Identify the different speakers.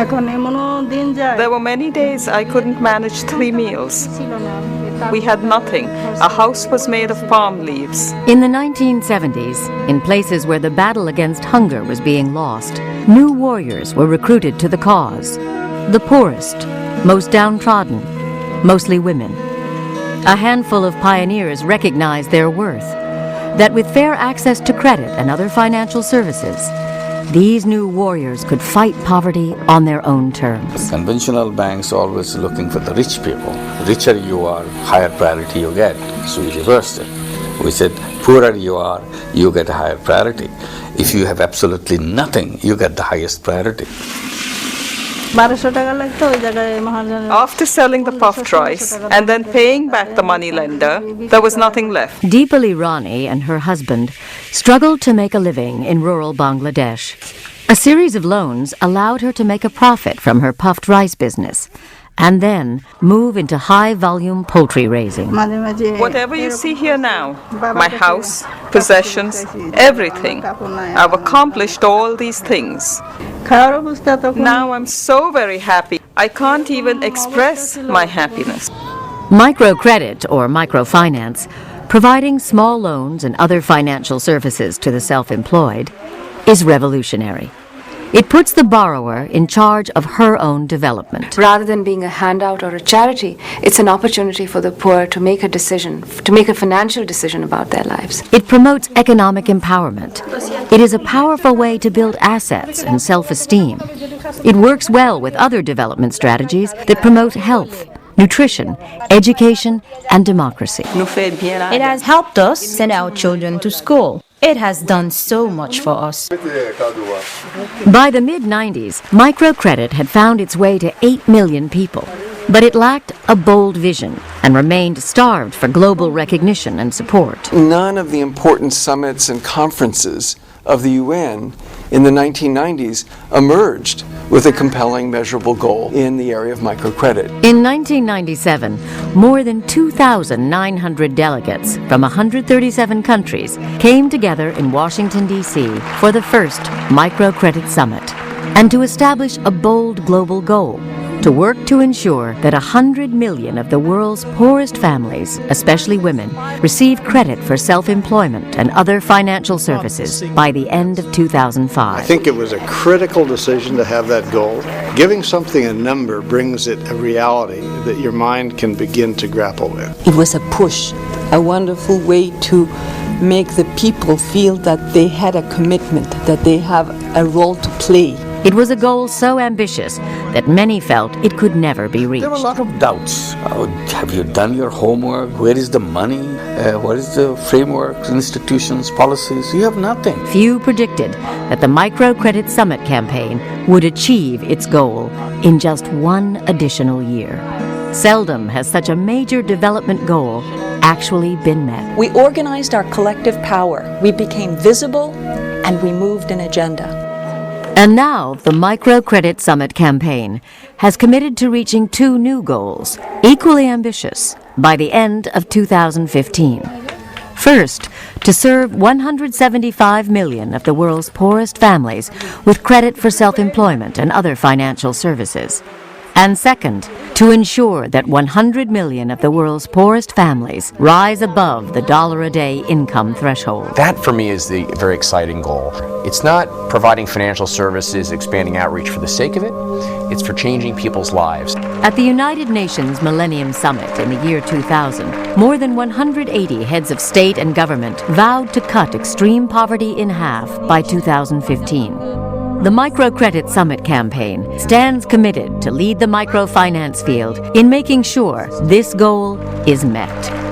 Speaker 1: There were many days I couldn't manage 3 meals. We had nothing. Our house was made of palm leaves.
Speaker 2: In the 1970s, in places where the battle against hunger was being lost, new warriors were recruited to the cause. The poorest, most downtrodden, mostly women. A handful of pioneers recognized their worth, that with fair access to credit and other financial services, these new warriors could fight poverty on their own terms.
Speaker 3: Conventional banks are always looking for the rich people. The richer you are, higher priority you get. So we reversed it. We said, poorer you are, you get a higher priority. If you have absolutely nothing, you get the highest priority.
Speaker 1: After selling the puffed rice and then paying back the money lender, there was nothing left.
Speaker 2: Deepali Rani and her husband struggled to make a living in rural Bangladesh. A series of loans allowed her to make a profit from her puffed rice business and then move into high-volume poultry raising.
Speaker 1: Whatever you see here now, my house, possessions, everything, I've accomplished all these things. Now I'm so very happy. I can't even express my happiness.
Speaker 2: Microcredit, or microfinance, providing small loans and other financial services to the self-employed, is revolutionary. It puts the borrower in charge of her own development.
Speaker 4: Rather than being a handout or a charity, it's an opportunity for the poor to make a decision, to make a financial decision about their lives.
Speaker 2: It promotes economic empowerment. It is a powerful way to build assets and self-esteem. It works well with other development strategies that promote health, nutrition, education, and democracy.
Speaker 5: It has helped us send our children to school. It has done so much for us.
Speaker 2: By the mid-90s, microcredit had found its way to 8 million people, but it lacked a bold vision and remained starved for global recognition and support.
Speaker 6: None of the important summits and conferences of the UN in the 1990s emerged with a compelling measurable goal in the area of microcredit.
Speaker 2: In 1997, more than 2,900 delegates from 137 countries came together in Washington, D.C. for the first Microcredit Summit, and to establish a bold global goal to work to ensure that 100 million of the world's poorest families, especially women, receive credit for self-employment and other financial services by the end of 2005.
Speaker 7: I think it was a critical decision to have that goal. Giving something a number brings it a reality that your mind can begin to grapple with.
Speaker 8: It was a push, a wonderful way to make the people feel that they had a commitment, that they have a role to play.
Speaker 2: It was a goal so ambitious that many felt it could never be reached.
Speaker 3: There were a lot of doubts. Have you done your homework? Where is the money? What is the framework, institutions, policies? You have nothing.
Speaker 2: Few predicted that the Microcredit Summit campaign would achieve its goal in just one additional year. Seldom has such a major development goal actually been met.
Speaker 9: We organized our collective power. We became visible, and we moved an agenda.
Speaker 2: And now the Microcredit Summit campaign has committed to reaching 2 new goals, equally ambitious, by the end of 2015. First, to serve 175 million of the world's poorest families with credit for self-employment and other financial services. And second, to ensure that 100 million of the world's poorest families rise above the $1-a-day income threshold.
Speaker 10: That, for me, is the very exciting goal. It's not providing financial services, expanding outreach for the sake of it. It's for changing people's lives.
Speaker 2: At the United Nations Millennium Summit in the year 2000, more than 180 heads of state and government vowed to cut extreme poverty in half by 2015. The Microcredit Summit campaign stands committed to lead the microfinance field in making sure this goal is met.